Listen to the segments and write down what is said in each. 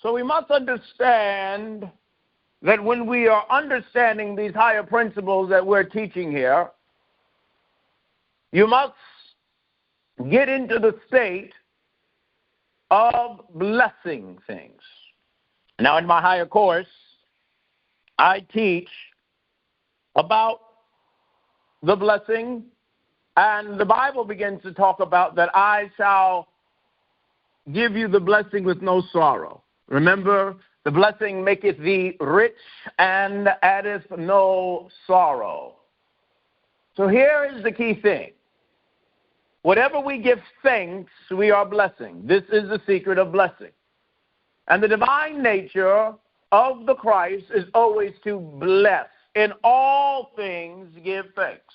So we must understand that when we are understanding these higher principles that we're teaching here, you must get into the state of blessing things. Now, in my higher course, I teach about the blessing, and the Bible begins to talk about that I shall give you the blessing with no sorrow. Remember, the blessing maketh thee rich and addeth no sorrow. So here is the key thing. Whatever we give thanks, we are blessing. This is the secret of blessing. And the divine nature of the Christ is always to bless. In all things, give thanks.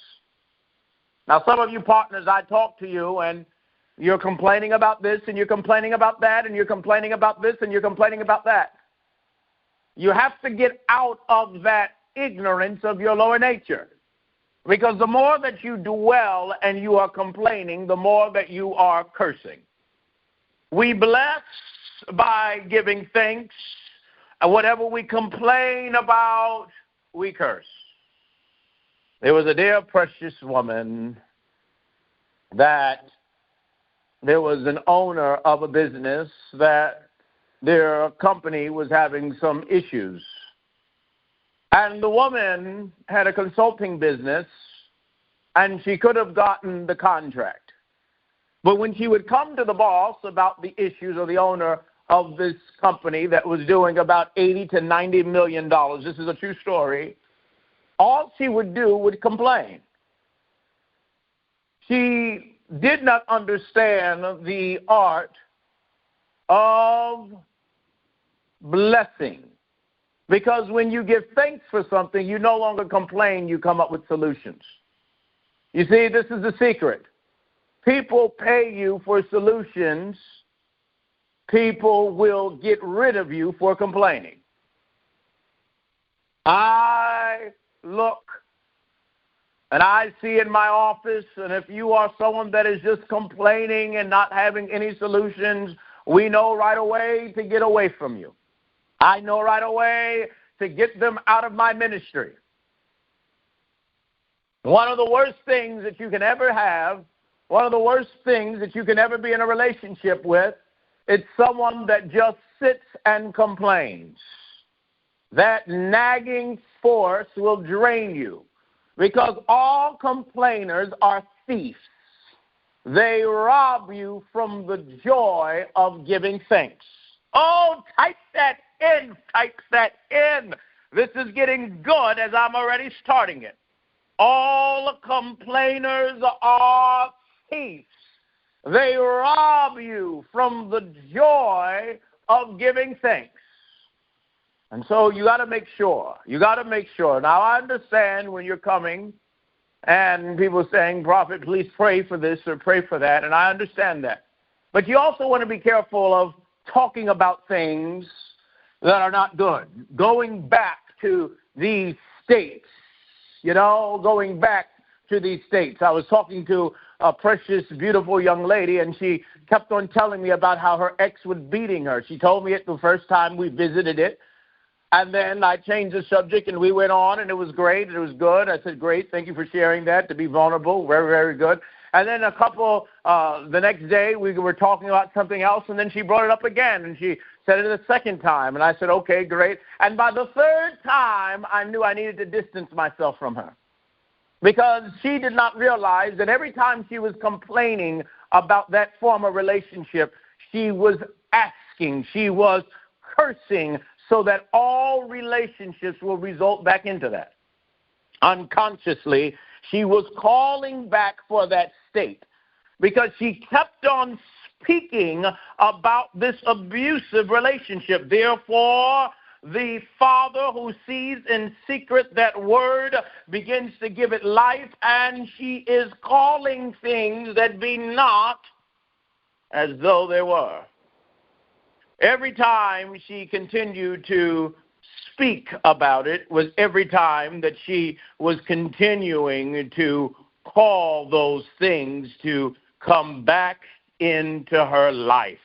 Now, some of you partners, I talk to you, and you're complaining about this, and you're complaining about that, and you're complaining about this, and you're complaining about that. You have to get out of that ignorance of your lower nature. Because the more that you dwell and you are complaining, the more that you are cursing. We bless by giving thanks, and whatever we complain about, we curse. There was a dear precious woman that there was an owner of a business that their company was having some issues. And the woman had a consulting business, and she could have gotten the contract. But when she would come to the boss about the issues, or the owner of this company that was doing about $80 to $90 million, this is a true story, all she would do would complain. She did not understand the art of blessing. Because when you give thanks for something, you no longer complain, you come up with solutions. You see, this is the secret. People pay you for solutions. People will get rid of you for complaining. I look and I see in my office, and if you are someone that is just complaining and not having any solutions, we know right away to get away from you. I know right away to get them out of my ministry. One of the worst things that you can ever have, one of the worst things that you can ever be in a relationship with, it's someone that just sits and complains. That nagging force will drain you, because all complainers are thieves. They rob you from the joy of giving thanks. Oh, type that in, type that in. This is getting good as I'm already starting it. All complainers are thieves. They rob you from the joy of giving thanks. And so you got to make sure. You got to make sure. Now, I understand when you're coming and people are saying, Prophet, please pray for this or pray for that, and I understand that. But you also want to be careful of talking about things that are not good. Going back to these states, going back to these states. I was talking to a precious, beautiful young lady, and she kept on telling me about how her ex was beating her. She told me it the first time we visited it, and then I changed the subject, and we went on, and it was great. It was good. I said, great, thank you for sharing that, to be vulnerable, very, very good. And then the next day, we were talking about something else, and then she brought it up again, and she said it a second time, and I said, okay, great. And by the third time, I knew I needed to distance myself from her, because she did not realize that every time she was complaining about that former relationship, she was asking, she was cursing, so that all relationships will result back into that. Unconsciously, she was calling back for that state, because she kept on speaking about this abusive relationship. Therefore, the Father who sees in secret, that word begins to give it life, and she is calling things that be not as though they were. Every time she continued to speak about it was every time that she was continuing to call those things to come back into her life.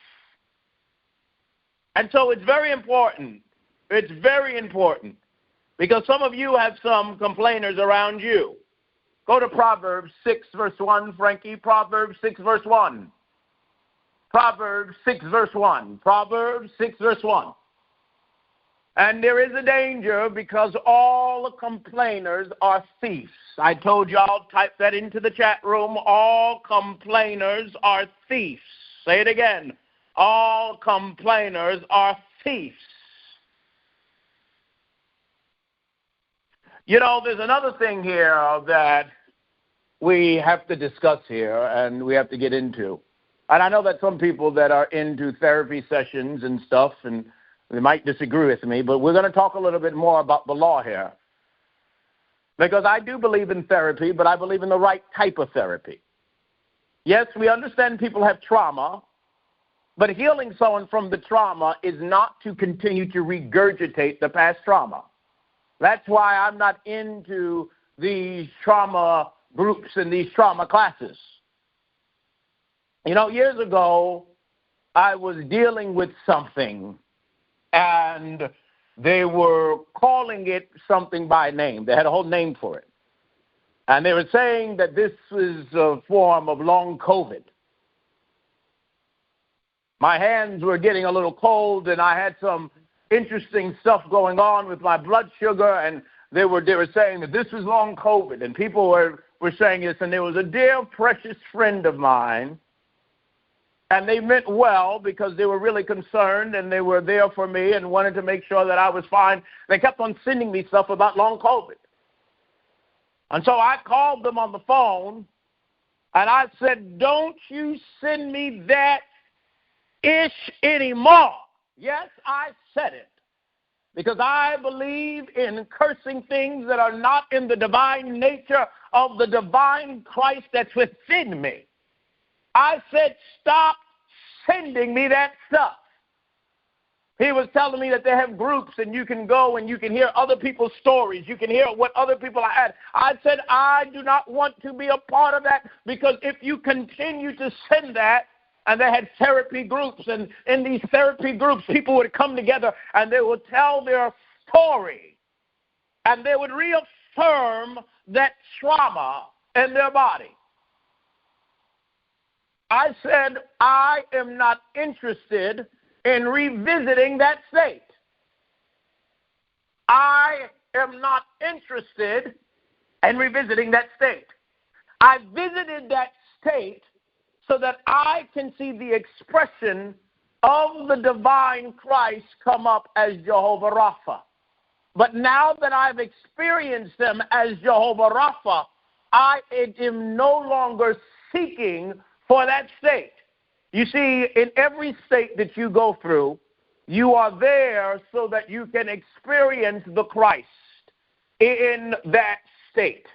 And so it's very important. It's very important because some of you have some complainers around you. Go to Proverbs 6, verse 1, Frankie. Proverbs 6, verse 1. Proverbs 6, verse 1. Proverbs 6, verse 1. And there is a danger because all complainers are thieves. I told y'all, type that into the chat room. All complainers are thieves. Say it again. All complainers are thieves. You know, there's another thing here that we have to discuss here and we have to get into. And I know that some people that are into therapy sessions and stuff, and they might disagree with me, but we're going to talk a little bit more about the law here. Because I do believe in therapy, but I believe in the right type of therapy. Yes, we understand people have trauma, but healing someone from the trauma is not to continue to regurgitate the past trauma. That's why I'm not into these trauma groups and these trauma classes. You know, years ago, I was dealing with something, and they were calling it something by name. They had a whole name for it. And they were saying that this was a form of long COVID. My hands were getting a little cold, and I had some interesting stuff going on with my blood sugar, and they were saying that this was long COVID, and people were saying this, and there was a dear, precious friend of mine, and they meant well because they were really concerned, and they were there for me and wanted to make sure that I was fine. They kept on sending me stuff about long COVID. And so I called them on the phone, and I said, don't you send me that ish anymore. Yes, I said it. Because I believe in cursing things that are not in the divine nature of the divine Christ that's within me. I said, stop sending me that stuff. He was telling me that they have groups and you can go and you can hear other people's stories. You can hear what other people had. I said, I do not want to be a part of that, because if you continue to send that, and they had therapy groups, and in these therapy groups, people would come together and they would tell their story, and they would reaffirm that trauma in their body. I said, I am not interested in revisiting that state. I am not interested in revisiting that state. I visited that state so that I can see the expression of the divine Christ come up as Jehovah Rapha. But now that I've experienced them as Jehovah Rapha, I am no longer seeking for that state. You see, in every state that you go through, you are there so that you can experience the Christ in that state.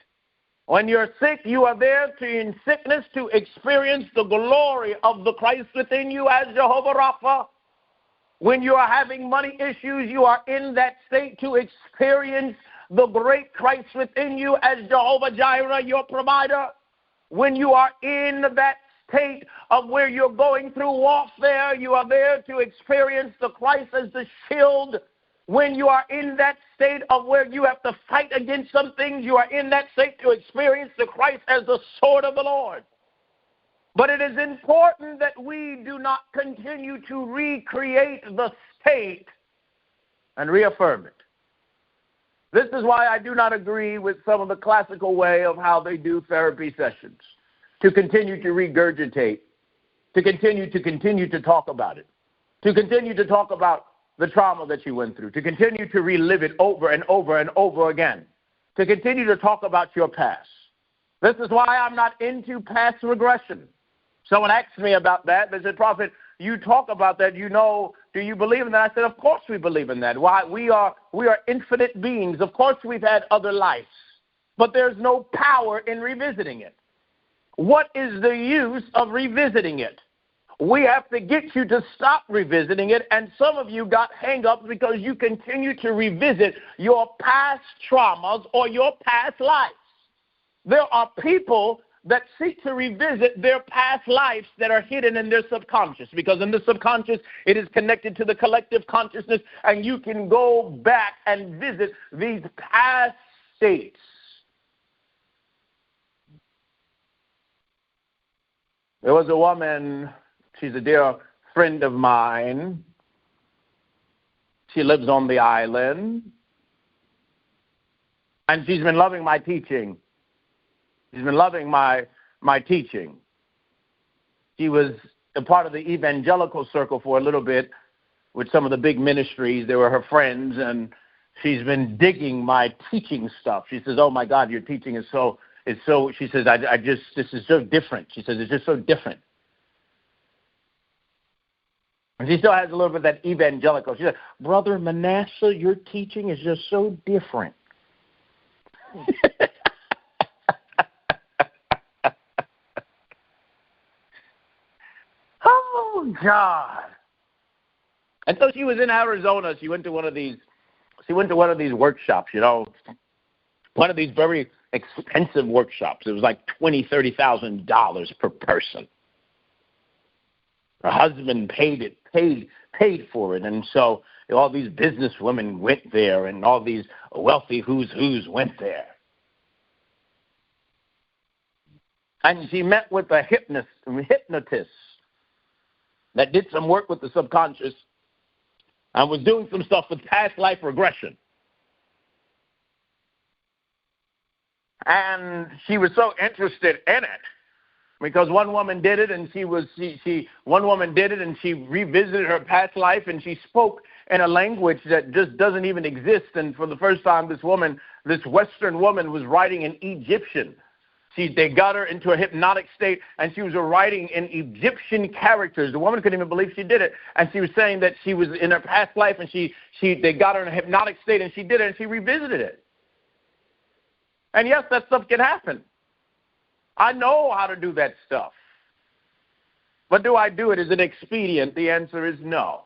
When you're sick, you are there in sickness to experience the glory of the Christ within you as Jehovah Rapha. When you are having money issues, you are in that state to experience the great Christ within you as Jehovah Jireh, your provider. When you are in that state of where you're going through warfare, you are there to experience the Christ as the shield. When you are in that state of where you have to fight against some things, you are in that state to experience the Christ as the sword of the Lord. But it is important that we do not continue to recreate the state and reaffirm it. This is why I do not agree with some of the classical way of how they do therapy sessions, to continue to regurgitate, to continue to talk about it, to continue to talk about the trauma that you went through, to continue to relive it over and over and over again, to continue to talk about your past. This is why I'm not into past regression. Someone asked me about that. They said, Prophet, you talk about that, you know, do you believe in that? I said, of course we believe in that. Why? We are infinite beings. Of course we've had other lives, but there's no power in revisiting it. What is the use of revisiting it? We have to get you to stop revisiting it, and some of you got hang-ups because you continue to revisit your past traumas or your past lives. There are people that seek to revisit their past lives that are hidden in their subconscious, because in the subconscious, it is connected to the collective consciousness, and you can go back and visit these past states. There was a woman, she's a dear friend of mine. She lives on the island, and she's been loving my teaching. She's been loving my teaching. She was a part of the evangelical circle for a little bit with some of the big ministries. They were her friends, and she's been digging my teaching stuff. She says, "Oh my God, your teaching is so." She says, this is so different. She says, it's just so different. And she still has a little bit of that evangelical. She said, "Brother Manasseh, your teaching is just so different." Oh, God. And so she was in Arizona. She went to one of these workshops, one of these very expensive workshops. It was like $20,000, $30,000 per person. Her husband paid for it, and so all these business women went there, and all these wealthy who's went there. And she met with a hypnotist that did some work with the subconscious and was doing some stuff with past life regression. And she was so interested in it because one woman did it, and she revisited her past life, and she spoke in a language that just doesn't even exist. And for the first time, this Western woman was writing in Egyptian. They got her into a hypnotic state, and she was writing in Egyptian characters. The woman couldn't even believe she did it, and she was saying that she was in her past life, and they got her in a hypnotic state, and she did it, and she revisited it. And yes, that stuff can happen. I know how to do that stuff. But do I do it as an expedient? The answer is no.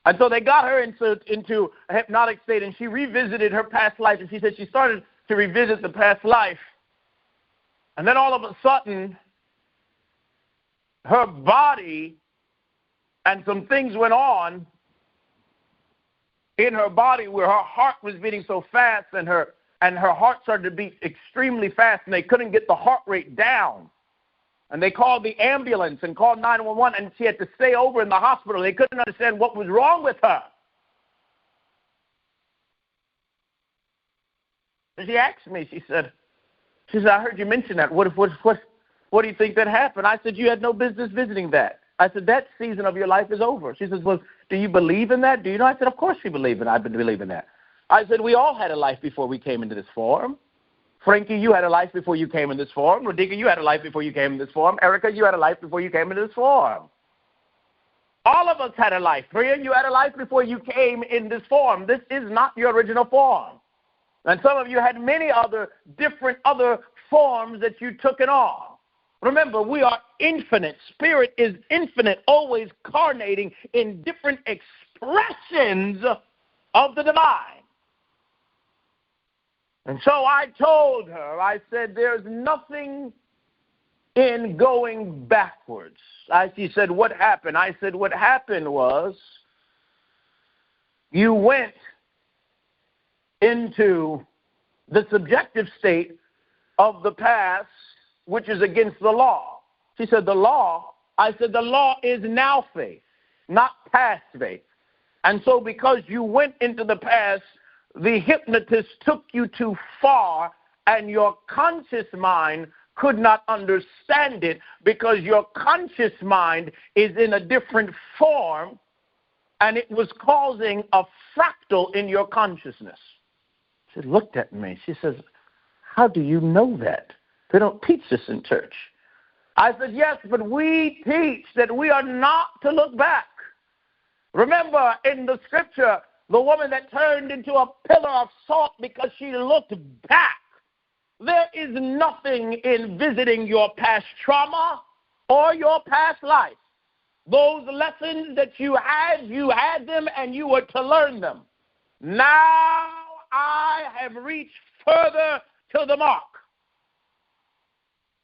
And so they got her into a hypnotic state, and she revisited her past life, and she said she started to revisit the past life. And then all of a sudden, her body and some things went on in her body where her heart was beating so fast, and her heart started to beat extremely fast, and they couldn't get the heart rate down. And they called the ambulance and called 911, and she had to stay over in the hospital. They couldn't understand what was wrong with her. And she asked me, she said, "I heard you mention that. What do you think that happened?" I said, "You had no business visiting that." I said, "That season of your life is over." She says, "Well, do you believe in that? Do you know?" I said, "Of course we believe in it. I believe in that." I said, "We all had a life before we came into this form. Frankie, you had a life before you came in this form. Radhika, you had a life before you came in this form. Erica, you had a life before you came into this form. All of us had a life. Priya, you had a life before you came in this form. This is not your original form. And some of you had many other different other forms that you took it on. Remember, we are infinite. Spirit is infinite, always carnating in different expressions of the divine. And so I told her, I said, there's nothing in going backwards. She said, "What happened?" I said, "What happened was you went into the subjective state of the past, which is against the law." She said, "The law?" I said, "The law is now faith, not past faith. And so because you went into the past, the hypnotist took you too far, and your conscious mind could not understand it because your conscious mind is in a different form, and it was causing a fractal in your consciousness." She looked at me. She says, "How do you know that? They don't teach this in church." I said, "Yes, but we teach that we are not to look back. Remember in the scripture, the woman that turned into a pillar of salt because she looked back. There is nothing in visiting your past trauma or your past life. Those lessons that you had them, and you were to learn them. Now I have reached further to the mark.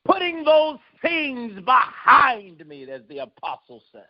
putting those things behind me, as the apostle says.